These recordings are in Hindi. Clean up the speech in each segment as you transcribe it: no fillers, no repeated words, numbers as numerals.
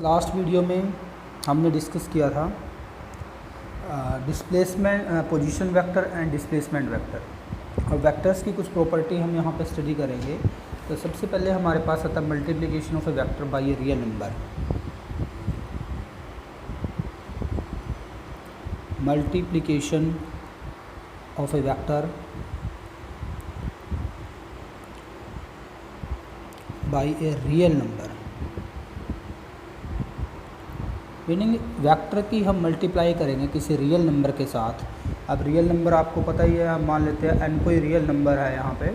लास्ट वीडियो में हमने डिस्कस किया था displacement position vector and displacement vector. और वेक्टर्स की कुछ प्रॉपर्टी हम यहाँ पे स्टडी करेंगे। तो सबसे पहले हमारे पास आता है multiplication of a vector by a real number. Multiplication of a vector by a real number, meaning vector की हम मल्टीप्लाई करेंगे किसी रियल नंबर के साथ। अब रियल नंबर आपको पता ही है, हम मान लेते हैं n कोई रियल नंबर है यहाँ पे,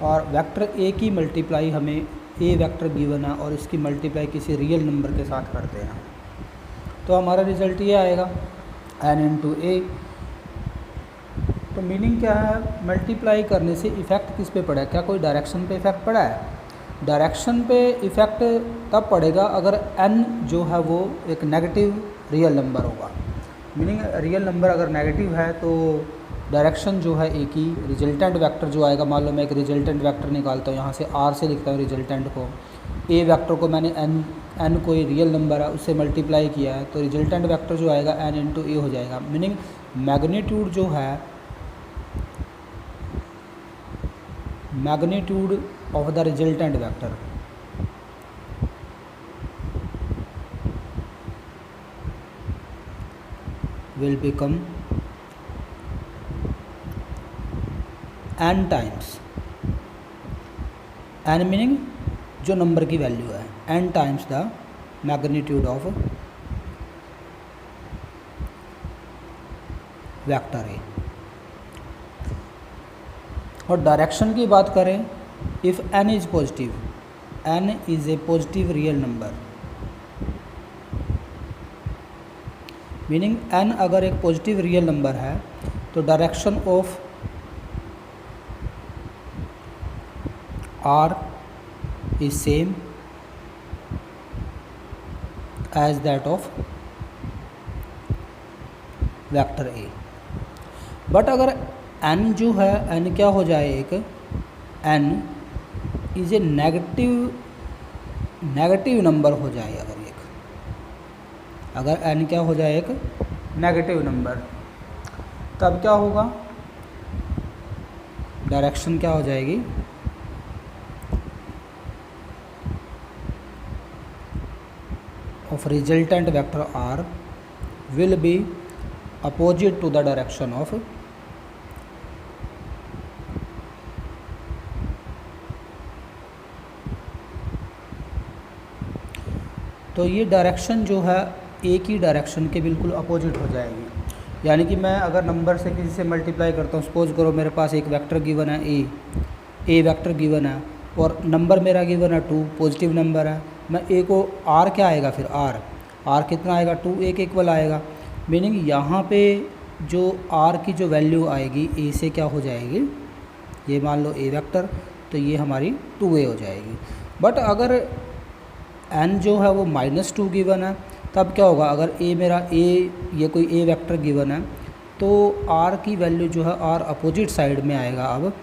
और वेक्टर a की मल्टीप्लाई हमें a वेक्टर गिवन है और इसकी मल्टीप्लाई किसी रियल नंबर के साथ करते हैं तो हमारा रिज़ल्ट ये आएगा n इंटू ए। तो मीनिंग क्या है, मल्टीप्लाई करने से इफ़ेक्ट किस पे पड़ा है? क्या कोई डायरेक्शन पे इफ़ेक्ट पड़ा है? डायरेक्शन पे इफ़ेक्ट तब पड़ेगा अगर n जो है वो एक नेगेटिव रियल नंबर होगा। मीनिंग रियल नंबर अगर नेगेटिव है तो डायरेक्शन जो है ए की रिजल्टेंट वेक्टर जो आएगा, मान लो मैं एक रिजल्टेंट वेक्टर निकालता हूँ, यहाँ से r से लिखता हूँ रिजल्टेंट को, ए वेक्टर को मैंने n कोई रियल नंबर है उससे मल्टीप्लाई किया है तो रिजल्टेंट वेक्टर जो आएगा n इंटू ए हो जाएगा। मीनिंग मैग्नीट्यूड जो है, magnitude of the resultant vector will become n times, n meaning जो नंबर की वैल्यू है, n times the magnitude of vector A. और डायरेक्शन की बात करें, if n is positive, n is a positive real number, meaning n अगर एक पॉजिटिव रियल नंबर है तो direction of r is same as that of vector a। But अगर n जो है, n क्या हो जाए, एक n is a negative number हो जाए, अगर n क्या हो जाए, एक नेगेटिव नंबर, तब क्या होगा, डायरेक्शन क्या हो जाएगी, of resultant vector r will be opposite to the direction of तो ये डायरेक्शन जो है ए की डायरेक्शन के बिल्कुल अपोजिट हो जाएगी। यानी कि मैं अगर नंबर से किसी से मल्टीप्लाई करता हूँ, सपोज करो मेरे पास एक वेक्टर गिवन है ए वेक्टर गिवन है और नंबर मेरा गिवन है 2, पॉजिटिव नंबर है, मैं ए को आर क्या आएगा, फिर आर कितना आएगा, 2 ए के इक्वल आएगा। मीनिंग यहाँ पे जो आर की जो वैल्यू आएगी ए से क्या हो जाएगी, ये मान लो ए वेक्टर, तो ये हमारी 2a हो जाएगी। बट अगर n जो है वो -2 गिवन है तब क्या होगा, अगर a मेरा ये कोई a वेक्टर गिवन है तो r की वैल्यू जो है r अपोजिट साइड में आएगा अब,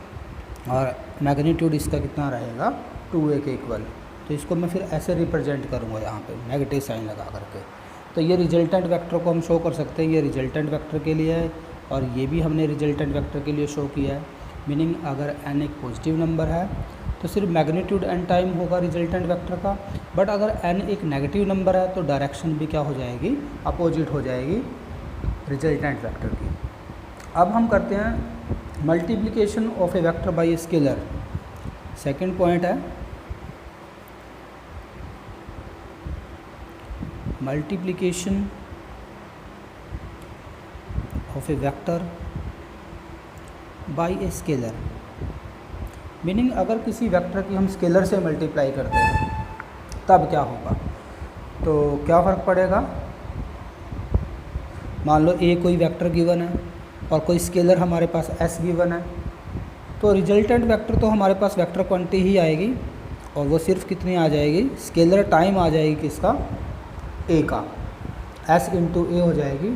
और मैग्नीट्यूड इसका कितना रहेगा, 2a के इक्वल। तो इसको मैं फिर ऐसे रिप्रेजेंट करूँगा यहाँ पे नेगेटिव साइन लगा करके। तो ये रिजल्टेंट वेक्टर को हम शो कर सकते हैं, ये रिजल्टेंट वेक्टर के लिए है और ये भी हमने रिजल्टेंट वेक्टर के लिए शो किया है। मीनिंग अगर n एक पॉजिटिव नंबर है तो सिर्फ मैग्नीट्यूड n टाइम होगा रिजल्टेंट वेक्टर का, बट अगर n एक नेगेटिव नंबर है तो डायरेक्शन भी क्या हो जाएगी, अपोजिट हो जाएगी रिजल्टेंट वेक्टर की। अब हम करते हैं multiplication of a vector by scalar. Second point है multiplication of a vector by a scalar. Meaning अगर किसी वेक्टर की हम स्केलर से मल्टीप्लाई करते हैं तब क्या होगा, तो क्या फ़र्क पड़ेगा, मान लो ए कोई वेक्टर गिवन है और कोई स्केलर हमारे पास s गिवन है, तो रिजल्टेंट वेक्टर तो हमारे पास वेक्टर क्वांटिटी ही आएगी और वो सिर्फ कितनी आ जाएगी, स्केलर टाइम आ जाएगी किसका, a का, s इंटू ए हो जाएगी।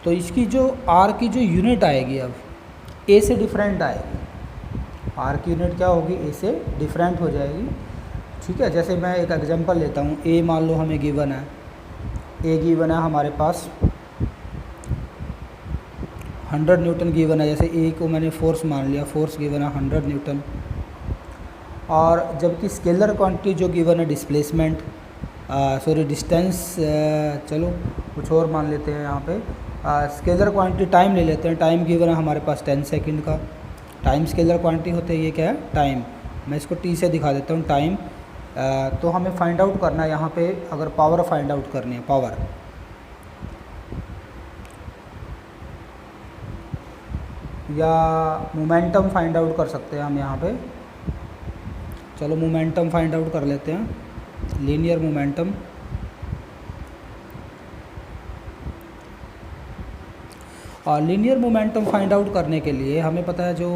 तो इसकी जो r की जो यूनिट आएगी अब ए से डिफरेंट आएगी, आर की यूनिट क्या होगी, ए से डिफरेंट हो जाएगी। ठीक है, जैसे मैं एक एग्जांपल लेता हूँ, ए मान लो हमें गिवन है, ए गिवन है हमारे पास 100 न्यूटन गिवन है। जैसे ए को मैंने फोर्स मान लिया, फोर्स गिवन है 100 न्यूटन। और जबकि स्केलर क्वांटिटी जो गिवन है डिस्प्लेसमेंट, सॉरी डिस्टेंस, चलो कुछ और मान लेते हैं यहाँ पे, स्केलर क्वांटिटी टाइम ले लेते हैं। टाइम गिवन है हमारे पास 10 सेकंड का। टाइम स्केलर क्वांटिटी होते हैं, ये क्या है टाइम। मैं इसको टी से दिखा देता हूँ टाइम। तो हमें फाइंड आउट करना है यहाँ पे, अगर पावर फाइंड आउट करनी है, पावर या मोमेंटम फाइंड आउट कर सकते हैं हम यहाँ पे। चलो मोमेंटम फाइंड आउट कर लेते हैं, लीनियर मोमेंटम। और लीनियर मोमेंटम फाइंड आउट करने के लिए हमें पता है जो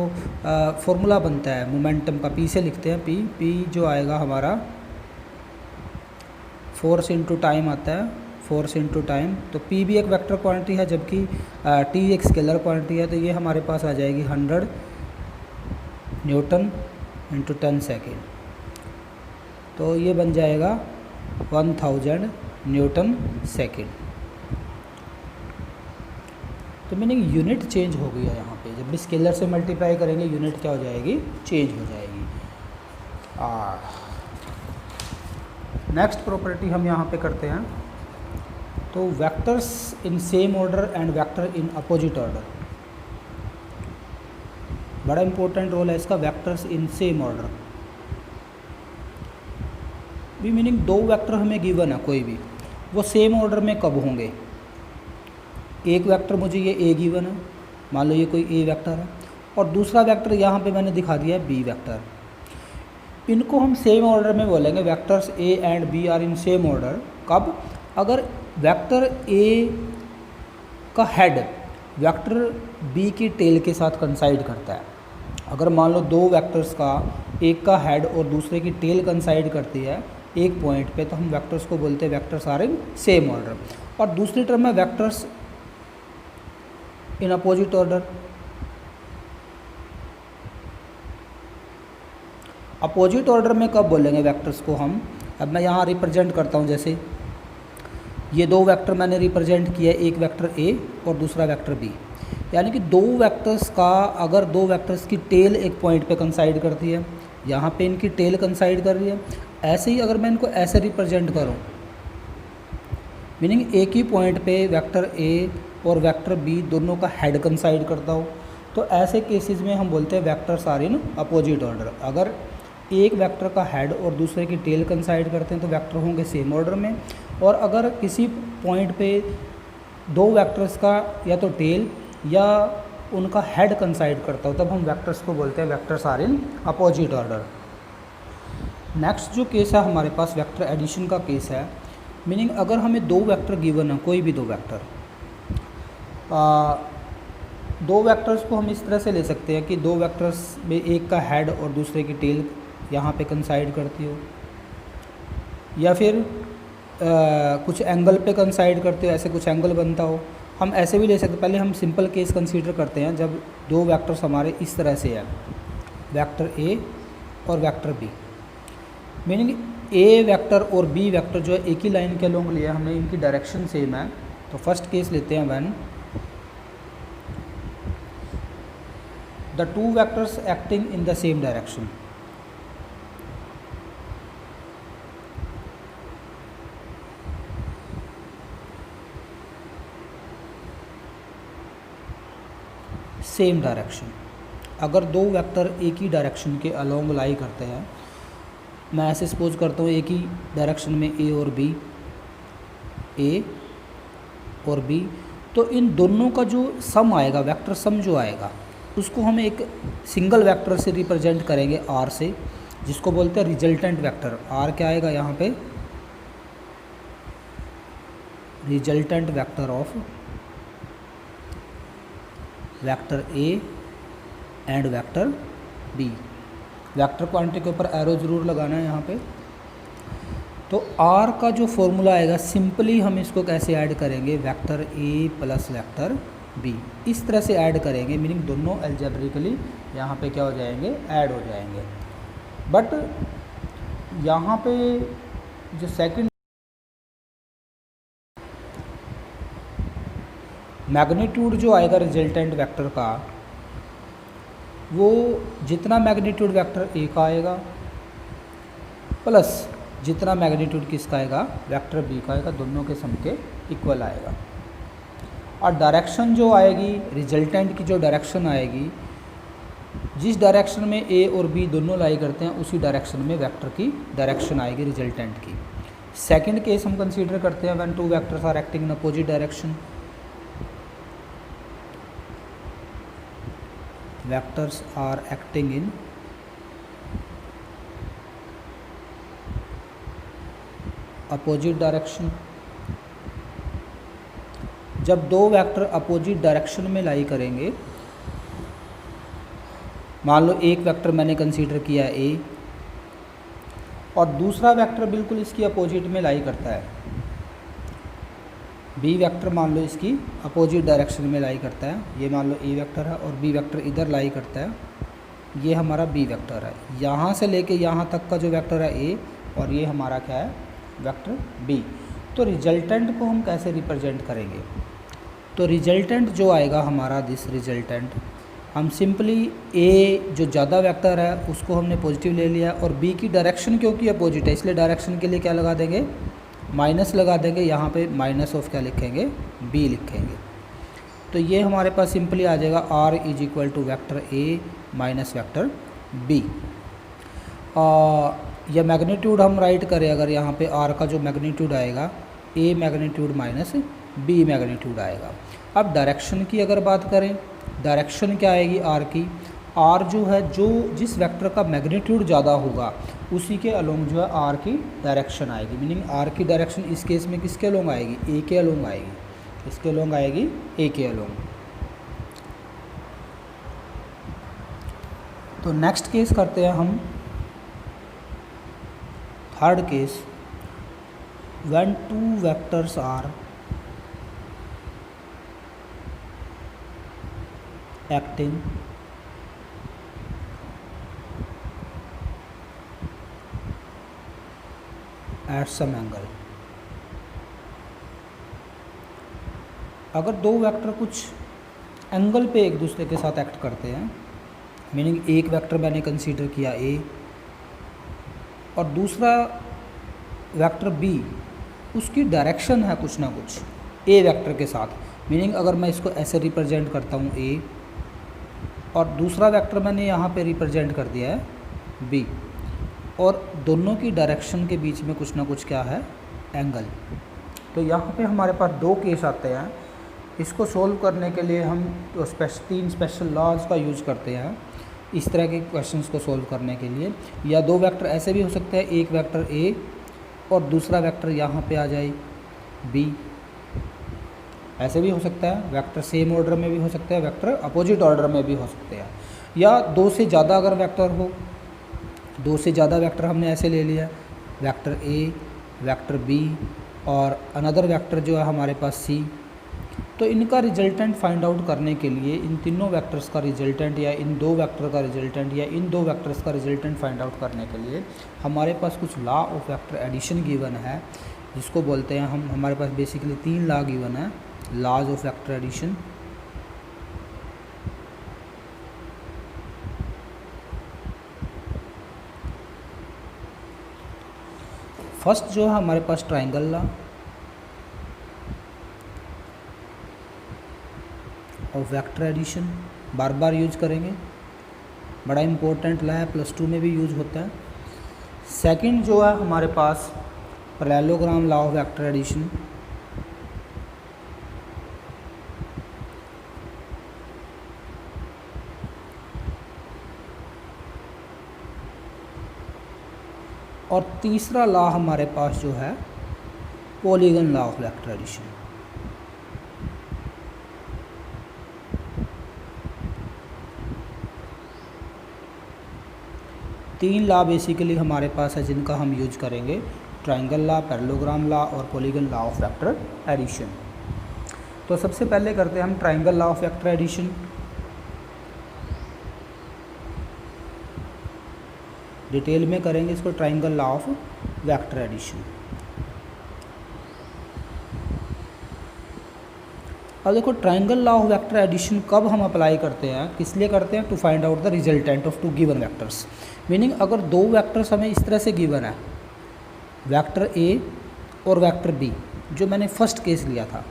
फॉर्मूला बनता है मोमेंटम का, पी से लिखते हैं। पी जो आएगा हमारा फोर्स इंटू टाइम आता है, फोर्स इंटू टाइम। तो पी भी एक वेक्टर क्वांटिटी है, जबकि टी एक स्केलर क्वांटिटी है। तो ये हमारे पास आ जाएगी 100 न्यूटन इंटू 10 सेकेंड। तो ये बन जाएगा 1000 न्यूटन सेकेंड। तो मीनिंग यूनिट चेंज हो गई है यहाँ पे। जब भी स्केलर से मल्टीप्लाई करेंगे यूनिट क्या हो जाएगी, चेंज हो जाएगी। नेक्स्ट प्रॉपर्टी हम यहाँ पे करते हैं, तो vectors in same order and vector in opposite order. बड़ा इंपॉर्टेंट रोल है इसका, वेक्टर्स इन सेम ऑर्डर भी। मीनिंग दो वेक्टर हमें गिवन है कोई भी, वो सेम ऑर्डर में कब होंगे। एक वेक्टर मुझे ये ए गिवन है, मान लो ये कोई ए वेक्टर है, और दूसरा वेक्टर यहाँ पे मैंने दिखा दिया है बी वेक्टर। इनको हम सेम ऑर्डर में बोलेंगे, vectors A and B are in same order. कब, अगर वेक्टर ए का हेड वेक्टर बी की टेल के साथ कंसाइड करता है। अगर मान लो दो वेक्टर्स का, एक का हेड और दूसरे की टेल कंसाइड करती है एक पॉइंट पे, तो हम वेक्टर्स को बोलते हैं vectors are in same order. और दूसरी टर्म में vectors in opposite order. Opposite order में कब बोलेंगे वेक्टर्स को हम, अब मैं यहाँ रिप्रेजेंट करता हूँ। जैसे ये दो वेक्टर मैंने रिप्रेजेंट किया, एक वेक्टर ए और दूसरा वेक्टर बी। यानी कि दो वेक्टर्स का, अगर दो वेक्टर्स की टेल एक पॉइंट पे कंसाइड करती है, यहाँ पे इनकी टेल कंसाइड कर रही है, ऐसे ही अगर मैं इनको ऐसे रिप्रेजेंट करूँ, मीनिंग एक ही पॉइंट पे वेक्टर ए और वेक्टर बी दोनों का हेड कंसाइड करता हो, तो ऐसे केसेस में हम बोलते हैं vectors are in opposite order. अगर एक वेक्टर का हेड और दूसरे की टेल कंसाइड करते हैं तो वेक्टर होंगे सेम ऑर्डर में। और अगर किसी पॉइंट पे दो वेक्टर्स का या तो टेल या उनका हेड कंसाइड करता हो, तब हम वेक्टर्स को बोलते हैं vectors are in opposite order. Next जो केस है हमारे पास वेक्टर एडिशन का केस है। मीनिंग अगर हमें दो वेक्टर गिवन है, कोई भी दो वेक्टर, दो वेक्टर्स को हम इस तरह से ले सकते हैं कि दो वेक्टर्स में एक का हेड और दूसरे की टेल यहाँ पे कंसाइड करती हो, या फिर कुछ एंगल पे कंसाइड करते हो, ऐसे कुछ एंगल बनता हो। हम ऐसे भी ले सकते। पहले हम सिंपल केस कंसीडर करते हैं जब दो वेक्टर्स हमारे इस तरह से है, वेक्टर ए और वेक्टर बी। मीनिंग ए वेक्टर और बी वेक्टर जो है एक ही लाइन के अलोंग लिया हमने, इनकी डायरेक्शन सेम है। तो फर्स्ट केस लेते हैं when the two vectors acting in the same direction. Same direction, अगर दो वेक्टर एक ही डायरेक्शन के अलोंग लाई करते हैं, मैं ऐसे सपोज करता हूँ एक ही डायरेक्शन में ए और बी, ए और बी, तो इन दोनों का जो सम आएगा, वेक्टर सम जो आएगा, उसको हम एक सिंगल वेक्टर से रिप्रेजेंट करेंगे आर से, जिसको बोलते हैं रिजल्टेंट वेक्टर। आर क्या आएगा यहाँ पे, resultant vector of vector A and vector B. Vector quantity के ऊपर एरो जरूर लगाना है यहाँ पे। तो आर का जो फॉर्मूला आएगा, सिंपली हम इसको कैसे ऐड करेंगे, vector A plus vector B, इस तरह से ऐड करेंगे। मीनिंग दोनों अलजेब्रिकली यहाँ पे क्या हो जाएंगे, ऐड हो जाएंगे। बट यहाँ पे जो सेकंड मैग्नीट्यूड जो आएगा रिजल्टेंट वेक्टर का, वो जितना मैग्नीट्यूड वेक्टर ए का आएगा प्लस जितना मैग्नीट्यूड किसका आएगा, वेक्टर बी का आएगा, दोनों के सम के इक्वल आएगा। और डायरेक्शन जो आएगी, रिजल्टेंट की जो डायरेक्शन आएगी, जिस डायरेक्शन में ए और बी दोनों लाई करते हैं उसी डायरेक्शन में वेक्टर की डायरेक्शन आएगी रिजल्टेंट की। सेकंड केस हम कंसीडर करते हैं when two vectors are acting in opposite direction. Vectors are acting in opposite direction. जब दो वेक्टर अपोजिट डायरेक्शन में लाई करेंगे, मान लो एक वेक्टर मैंने कंसीडर किया ए और दूसरा वेक्टर बिल्कुल इसकी अपोजिट में लाई करता है, बी वेक्टर मान लो इसकी अपोजिट डायरेक्शन में लाई करता है, ये मान लो ए वेक्टर है और बी वेक्टर इधर लाई करता है, ये हमारा बी वेक्टर है। यहाँ से लेके यहाँ तक का जो वेक्टर है ए और ये हमारा क्या है, वेक्टर बी। तो रिजल्टेंट को हम कैसे रिप्रेजेंट करेंगे, तो रिजल्टेंट जो आएगा हमारा, दिस रिजल्टेंट, हम सिंपली ए जो ज़्यादा वेक्टर है उसको हमने पॉजिटिव ले लिया और बी की डायरेक्शन क्योंकि अपोजिट है इसलिए डायरेक्शन के लिए क्या लगा देंगे, माइनस लगा देंगे। यहाँ पे माइनस ऑफ क्या लिखेंगे, बी लिखेंगे। तो ये हमारे पास सिंपली आ जाएगा R is equal to vector A minus vector B. या मैग्नीट्यूड हम राइट करें अगर, यहाँ पे आर का जो मैग्नीट्यूड आएगा, A magnitude minus B magnitude आएगा। अब डायरेक्शन की अगर बात करें, डायरेक्शन क्या आएगी आर की, आर जो है जो जिस वेक्टर का मैग्नीट्यूड ज़्यादा होगा उसी के अलोंग जो है आर की डायरेक्शन आएगी। मीनिंग आर की डायरेक्शन इस केस में किसके अलोंग आएगी, ए के अलोंग आएगी, इसके अलोंग आएगी ए के अलोंग। तो नेक्स्ट केस करते हैं हम, third case, when two vectors are acting at some angle। अगर दो वेक्टर कुछ एंगल पे एक दूसरे के साथ एक्ट करते हैं, मीनिंग एक वेक्टर मैंने कंसीडर किया ए और दूसरा वेक्टर बी, उसकी डायरेक्शन है कुछ ना कुछ ए वेक्टर के साथ। मीनिंग अगर मैं इसको ऐसे रिप्रेजेंट करता हूँ ए और दूसरा वेक्टर मैंने यहाँ पे रिप्रेजेंट कर दिया है बी, और दोनों की डायरेक्शन के बीच में कुछ ना कुछ क्या है, एंगल। तो यहाँ पे हमारे पास दो केस आते हैं। इसको सोल्व करने के लिए हम तो तीन स्पेशल लॉज का यूज़ करते हैं इस तरह के क्वेश्चंस को सोल्व करने के लिए। या दो वेक्टर ऐसे भी हो सकते हैं, एक वेक्टर ए और दूसरा वेक्टर यहाँ पे आ जाए बी, ऐसे भी हो सकता है। वेक्टर सेम ऑर्डर में भी हो सकते हैं, वेक्टर अपोजिट ऑर्डर में भी हो सकते हैं। या दो से ज़्यादा अगर वेक्टर हो, दो से ज़्यादा वेक्टर हमने ऐसे ले लिया, वेक्टर ए, वेक्टर बी और अनदर वेक्टर जो है हमारे पास सी। तो इनका रिजल्टेंट फाइंड आउट करने के लिए, इन तीनों वेक्टर्स का रिजल्टेंट या इन दो वेक्टर का रिजल्टेंट या इन दो वेक्टर्स का रिजल्टेंट फाइंड आउट करने के लिए हमारे पास कुछ law of vector addition given है, जिसको बोलते हैं हम, हमारे पास बेसिकली तीन लॉ गिवन है, laws of vector addition. First जो है हमारे पास triangle law of vector addition, बार बार यूज करेंगे, बड़ा इंपॉर्टेंट लॉ है, +2 में भी यूज होता है। सेकंड जो है हमारे पास parallelogram law of vector addition, और तीसरा लॉ हमारे पास जो है polygon law of vector addition. तीन लॉ बेसिकली हमारे पास है जिनका हम यूज करेंगे, ट्राइंगल लॉ, पैरेललोग्राम लॉ और polygon law of vector addition. तो सबसे पहले करते हैं हम triangle law of vector addition. Detail में करेंगे इसको, triangle law of vector addition. अब देखो triangle law of vector addition कब हम अप्लाई करते हैं, किस लिए करते हैं, to find out the resultant of two given vectors. Meaning अगर दो वेक्टर्स हमें इस तरह से गिवन है, वेक्टर ए और वेक्टर बी, जो मैंने फर्स्ट केस लिया था,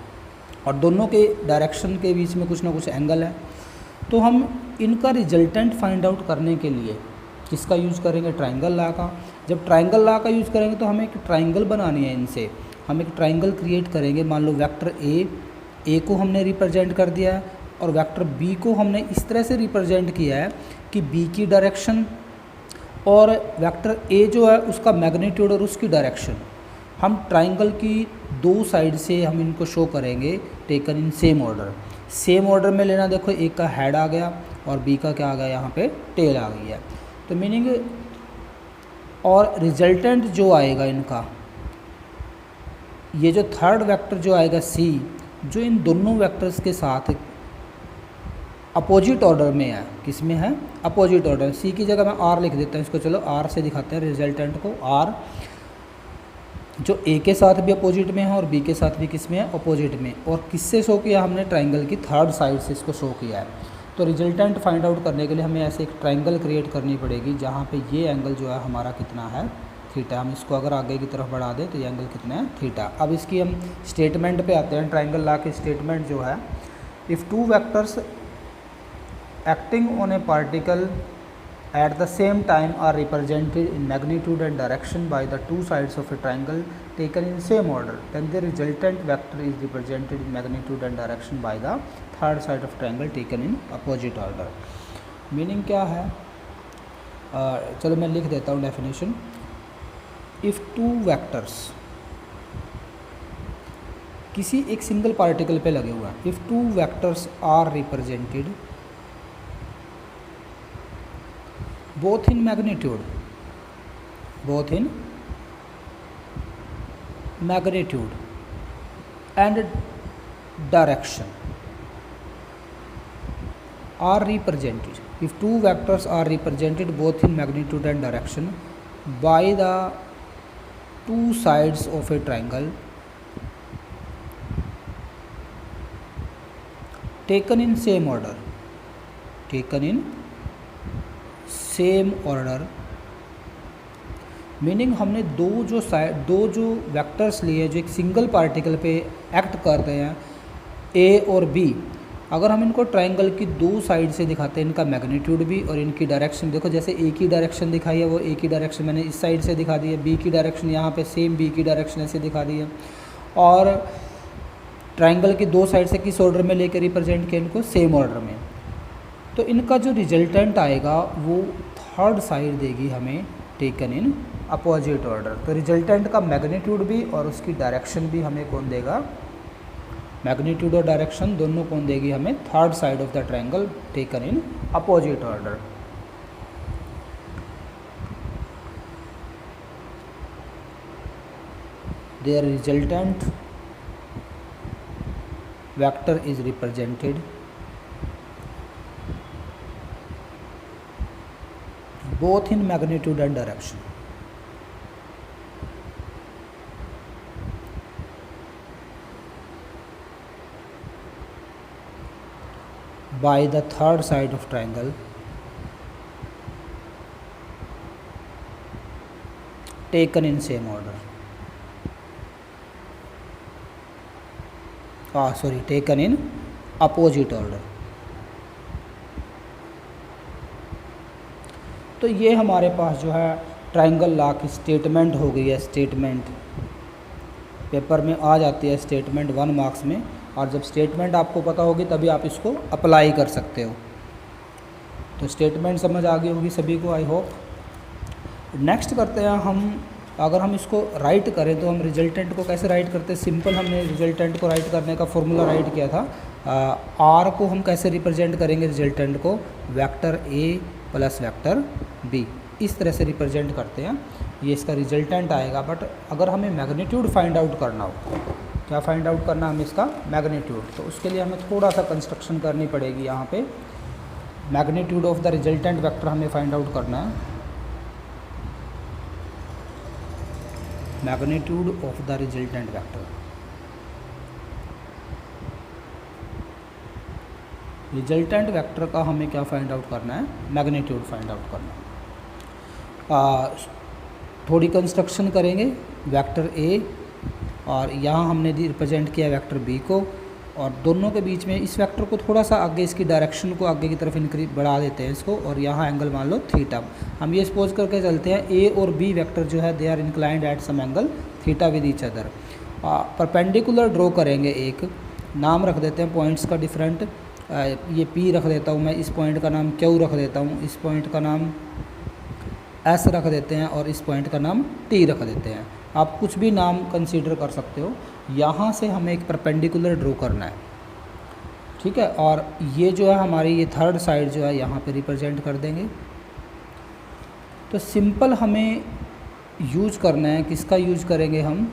और दोनों के डायरेक्शन के बीच में कुछ ना कुछ एंगल है, तो हम इनका रिजल्टेंट फाइंड आउट करने के लिए किसका यूज़ करेंगे, ट्राइंगल लॉ का। जब ट्राइंगल लॉ का यूज़ करेंगे तो हमें एक ट्राइंगल बनानी है, इनसे हम एक ट्राइंगल क्रिएट करेंगे। मान लो वेक्टर ए को हमने रिप्रेजेंट कर दिया है और वेक्टर बी को हमने इस तरह से रिप्रेजेंट किया है कि बी की डायरेक्शन और वेक्टर ए जो है उसका मैग्नीट्यूड और उसकी डायरेक्शन हम ट्राइंगल की दो साइड से हम इनको शो करेंगे, taken in same order. Same order में लेना, देखो एक का हेड आ गया और बी का क्या आ गया, यहाँ पे टेल आ गई है। तो मीनिंग और रिजल्टेंट जो आएगा इनका, ये जो थर्ड वेक्टर जो आएगा सी, जो इन दोनों वेक्टर्स के साथ अपोजिट ऑर्डर में है, किस में है, अपोजिट ऑर्डर। सी की जगह मैं आर लिख देता हूँ इसको, चलो आर से दिखाते हैं रिजल्टेंट को। आर जो ए के साथ भी अपोजिट में है और बी के साथ भी किस में है, अपोजिट में। और किससे शो किया हमने, ट्राइंगल की थर्ड साइड से इसको शो किया है। तो रिजल्टेंट फाइंड आउट करने के लिए हमें ऐसे एक ट्राइंगल क्रिएट करनी पड़ेगी जहाँ पे ये एंगल जो है हमारा कितना है, थीटा। हम इसको अगर आगे की तरफ बढ़ा दें तो ये एंगल कितना है, थीटा। अब इसकी हम स्टेटमेंट पे आते हैं। ट्राइंगल लॉ की स्टेटमेंट जो है, if two vectors acting on A particle at the same time are represented in magnitude and direction by the two sides of a triangle taken in same order, then the resultant vector is represented in magnitude and direction by the third side of triangle taken in opposite order। Meaning क्या है, चलो मैं लिख देता हूँ डेफिनेशन। इफ़ टू वेक्टर्स किसी एक सिंगल पार्टिकल पे लगे हुए हैं, if two vectors are represented both in magnitude and direction are represented, if two vectors are represented both in magnitude and direction by the two sides of a triangle taken in same order, same order. Meaning हमने दो जो वेक्टर्स लिए जो एक सिंगल पार्टिकल पे एक्ट कर रहे हैं, ए और बी, अगर हम इनको ट्राइंगल की दो साइड से दिखाते हैं, इनका मैग्नीट्यूड भी और इनकी डायरेक्शन, देखो जैसे ए की डायरेक्शन दिखाई है वो ए की डायरेक्शन मैंने इस साइड से दिखा दी है, बी की डायरेक्शन यहाँ पे सेम बी की डायरेक्शन ऐसे दिखा दी है, और ट्राइंगल की दो साइड से किस ऑर्डर में लेकर रिप्रेजेंट किया, इनको सेम ऑर्डर में। तो इनका जो रिजल्टेंट आएगा वो थर्ड साइड देगी हमें, टेकन इन अपोजिट ऑर्डर। तो रिजल्टेंट का मैग्नीट्यूड भी और उसकी डायरेक्शन भी हमें कौन देगा, मैग्नीट्यूड और डायरेक्शन दोनों कौन देगी हमें, third side of the triangle taken in opposite order. Their resultant vector is represented both in magnitude and direction by the third side of triangle taken in same order, taken in opposite order। तो ये हमारे पास जो है ट्रायंगल लॉ की स्टेटमेंट हो गई है। स्टेटमेंट पेपर में आ जाती है, स्टेटमेंट 1 मार्क्स में, और जब स्टेटमेंट आपको पता होगी तभी आप इसको अप्लाई कर सकते हो। तो स्टेटमेंट समझ आ गई होगी सभी को, आई होप। नेक्स्ट करते हैं हम, अगर हम इसको राइट करें तो हम रिजल्टेंट को कैसे राइट करते हैं। सिंपल हमने रिजल्टेंट को राइट करने का फॉर्मूला राइट किया था। आर को हम कैसे रिप्रेजेंट करेंगे, रिजल्टेंट को vector A plus vector B, इस तरह से रिप्रेजेंट करते हैं, ये इसका रिजल्टेंट आएगा। बट अगर हमें मैग्नीट्यूड फाइंड आउट करना हो, क्या फाइंड आउट करना हमें इसका मैग्नीट्यूड, तो उसके लिए हमें थोड़ा सा कंस्ट्रक्शन करनी पड़ेगी। यहाँ पे magnitude of the resultant vector हमें फाइंड आउट करना है। Magnitude of the resultant vector. Resultant vector का हमें क्या फाइंड आउट करना है, मैग्नीट्यूड फाइंड आउट करना है। थोड़ी कंस्ट्रक्शन करेंगे वेक्टर ए, और यहाँ हमने रिप्रेजेंट किया वेक्टर बी को, और दोनों के बीच में इस वेक्टर को थोड़ा सा आगे, इसकी डायरेक्शन को आगे की तरफ इंक्रीज बढ़ा देते हैं इसको, और यहाँ एंगल मान लो थीटा। हम ये सपोज करके चलते हैं ए और बी वेक्टर जो है they are inclined at some angle theta with each other. Perpendicular draw करेंगे, एक नाम रख देते हैं पॉइंट्स का डिफरेंट, ये P रख देता हूँ मैं, इस पॉइंट का नाम Q रख देता हूँ, इस पॉइंट का नाम S रख देते हैं, और इस पॉइंट का नाम T रख देते हैं। आप कुछ भी नाम कंसीडर कर सकते हो। यहाँ से हमें एक परपेंडिकुलर ड्रॉ करना है, ठीक है। और ये जो है हमारी ये थर्ड साइड जो है यहाँ पे रिप्रेजेंट कर देंगे। तो सिंपल हमें यूज करना है, किसका यूज करेंगे हम,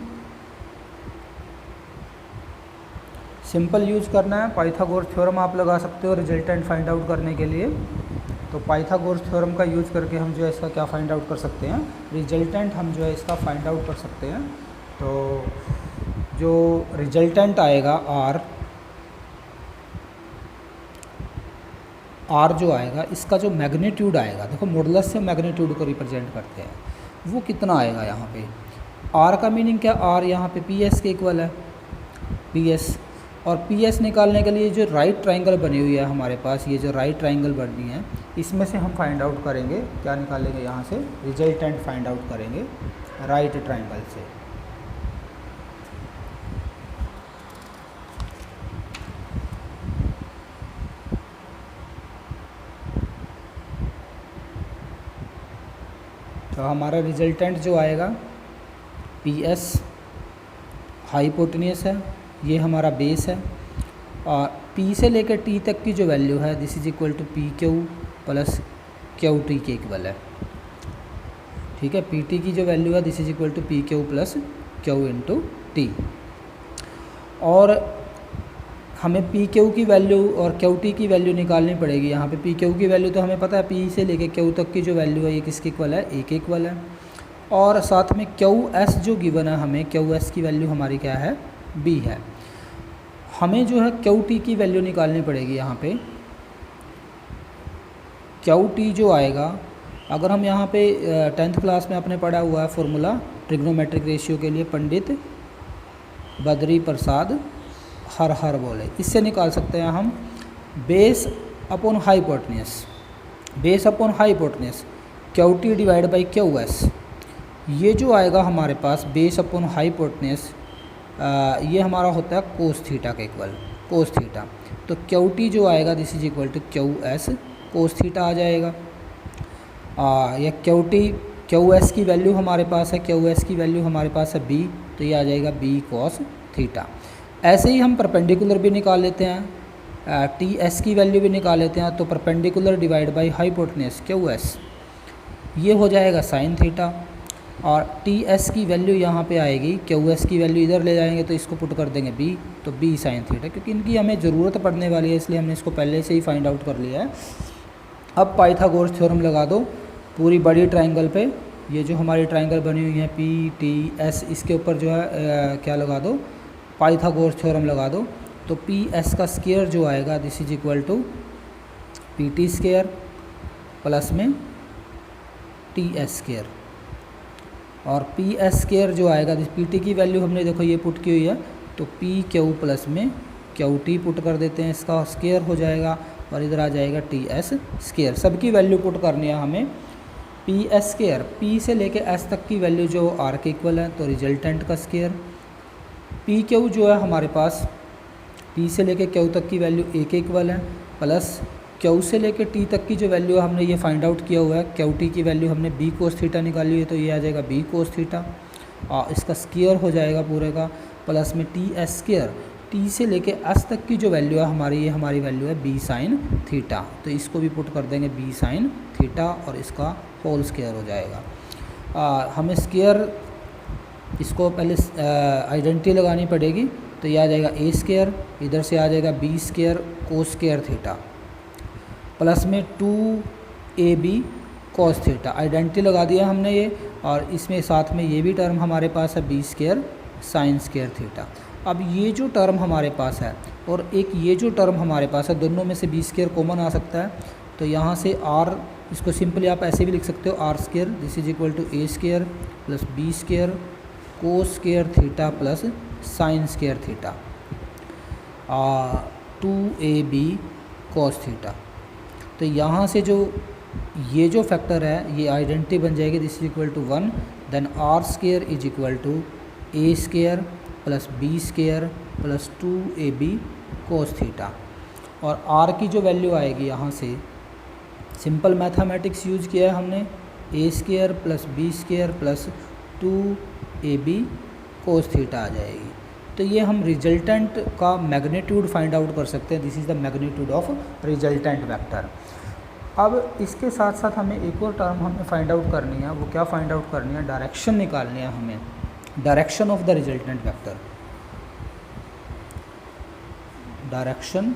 सिंपल यूज करना है पाइथागोरस थ्योरम आप लगा सकते हो रिजल्टेंट फाइंड आउट करने के लिए। तो पाइथागोरस थ्योरम का यूज करके हम जो है इसका क्या फाइंड आउट कर सकते हैं, रिजल्टेंट हम जो है इसका फाइंड आउट कर सकते हैं। तो जो रिजल्टेंट आएगा आर जो आएगा, इसका जो मैग्नीट्यूड आएगा, देखो मॉडुलस से मैग्नीट्यूड को रिप्रेजेंट करते हैं, वो कितना आएगा यहाँ पे। आर का मीनिंग क्या, आर यहाँ पे पी एस के इक्वल है, पी एस। और पी एस निकालने के लिए जो राइट ट्राइंगल बनी हुई है हमारे पास, ये जो राइट ट्राइंगल बनी है, इसमें से हम फाइंड आउट करेंगे, क्या निकालेंगे यहाँ से, रिजल्टेंट फाइंड आउट करेंगे राइट ट्राइंगल से। तो हमारा रिजल्टेंट जो आएगा पी एस हाइपोटेन्यूस है, ये हमारा बेस है, और P से लेकर T तक की जो वैल्यू है this is equal to P Q plus Q T के इक्वल है, ठीक है। पी टी की जो वैल्यू है this is equal to P Q plus Q into T. और हमें पी क्यू की वैल्यू और क्यू टी की वैल्यू निकालनी पड़ेगी। यहाँ पे पी क्यू की वैल्यू तो हमें पता है, P से लेकर क्यू तक की जो वैल्यू है ये किसके इक्वल है, ए के इक्वल है। और साथ में क्यू एस जो गिवन है हमें, क्यू एस की वैल्यू हमारी क्या है, बी है। हमें जो है क्यू टी की वैल्यू निकालनी पड़ेगी। यहाँ पे क्यू टी जो आएगा, अगर हम यहाँ पे 10th क्लास में आपने पढ़ा हुआ है फॉर्मूला ट्रिग्नोमेट्रिक रेशियो के लिए, पंडित बद्री प्रसाद हर बोले, इससे निकाल सकते हैं हम base upon hypotenuse, base upon hypotenuse Q T divide by Q S. ये जो आएगा हमारे पास बेस अपॉन हाइपोटेन्यूस, ये हमारा होता है कोस थीटा के इक्वल, कोस थीटा। तो क्यू टी जो आएगा this is equal to Q S cos theta आ जाएगा। या क्यू एस की वैल्यू हमारे पास है, क्यू एस की वैल्यू हमारे पास है बी, तो ये आ जाएगा बी कॉस थीटा। ऐसे ही हम परपेंडिकुलर भी निकाल लेते हैं, टी एस की वैल्यू भी निकाल लेते हैं। तो perpendicular divide by hypotenuse Q S, ये हो जाएगा साइन थीटा। और टी एस की वैल्यू यहाँ पे आएगी, क्यू एस की वैल्यू इधर ले जाएंगे तो इसको पुट कर देंगे बी, तो बी साइन थीटा, क्योंकि इनकी हमें ज़रूरत पड़ने वाली है इसलिए हमने इसको पहले से ही फाइंड आउट कर लिया है। अब पाइथागोरस थ्योरम लगा दो पूरी बड़ी ट्राइंगल पे, ये जो हमारी ट्राइंगल बनी हुई है पी टी एस, इसके ऊपर जो है क्या लगा दो, पाइथागोरस थ्योरम लगा दो। तो पी एस का स्क्वायर जो आएगा this is equal to P T square plus में टी एस स्क्वायर, और पी एस स्क्वायर जो आएगा, पी टी की वैल्यू हमने देखो ये पुट की हुई है, तो पी क्यू प्लस में क्यू टी पुट कर देते हैं, इसका स्क्वायर हो जाएगा, और इधर आ जाएगा टी एस स्क्वायर। सबकी वैल्यू पुट करनी है हमें। पी एस स्क्वायर, पी से लेके एस तक की वैल्यू जो आर के इक्वल है, तो रिजल्टेंट का स्क्वायर। पी क्यू जो है हमारे पास, पी से लेके क्यू तक की वैल्यू ए के इक्वल है, प्लस क्यू से लेके टी तक की जो वैल्यू हमने ये फाइंड आउट किया हुआ है, क्यू टी की वैल्यू हमने बी कोस थीटा निकाली हुई है, तो ये आ जाएगा बी कोस थीटा, और इसका स्क्वायर हो जाएगा पूरे का, प्लस में टी एस स्क्वायर, टी से लेके एस तक की जो वैल्यू है हमारी, ये हमारी वैल्यू है बी साइन थीटा, तो इसको भी पुट कर देंगे बी साइन थीटा, और इसका होल स्क्वायर हो जाएगा। हमें स्क्वायर इसको पहले आइडेंटिटी लगानी पड़ेगी, तो ये आ जाएगा ए स्क्वायर, इधर से आ जाएगा B square cos square theta, plus में 2ab cos थीटा, आइडेंटिटी लगा दिया हमने ये। और इसमें साथ में ये भी टर्म हमारे पास है B square sine square theta. अब ये जो टर्म हमारे पास है और एक ये जो टर्म हमारे पास है, दोनों में से बी स्क्वायर कॉमन आ सकता है, तो यहाँ से आर, इसको सिंपली आप ऐसे भी लिख सकते हो, R square this is equal to A square plus B square cos square theta plus sine square theta 2ab cos theta. तो यहाँ से जो ये जो फैक्टर है ये आइडेंटिटी बन जाएगी, this is equal to 1, then R square is equal to A square plus B square plus 2ab cos theta. और आर की जो वैल्यू आएगी यहाँ से सिंपल मैथमेटिक्स यूज़ किया है हमने, A square plus B square plus 2ab cos theta आ जाएगी। तो ये हम रिजल्टेंट का मैग्नीट्यूड फाइंड आउट कर सकते हैं, this is the magnitude of resultant vector. अब इसके साथ साथ हमें एक और टर्म हमें फाइंड आउट करनी है, वो क्या फाइंड आउट करनी है, डायरेक्शन निकालनी है हमें, direction of the resultant vector, direction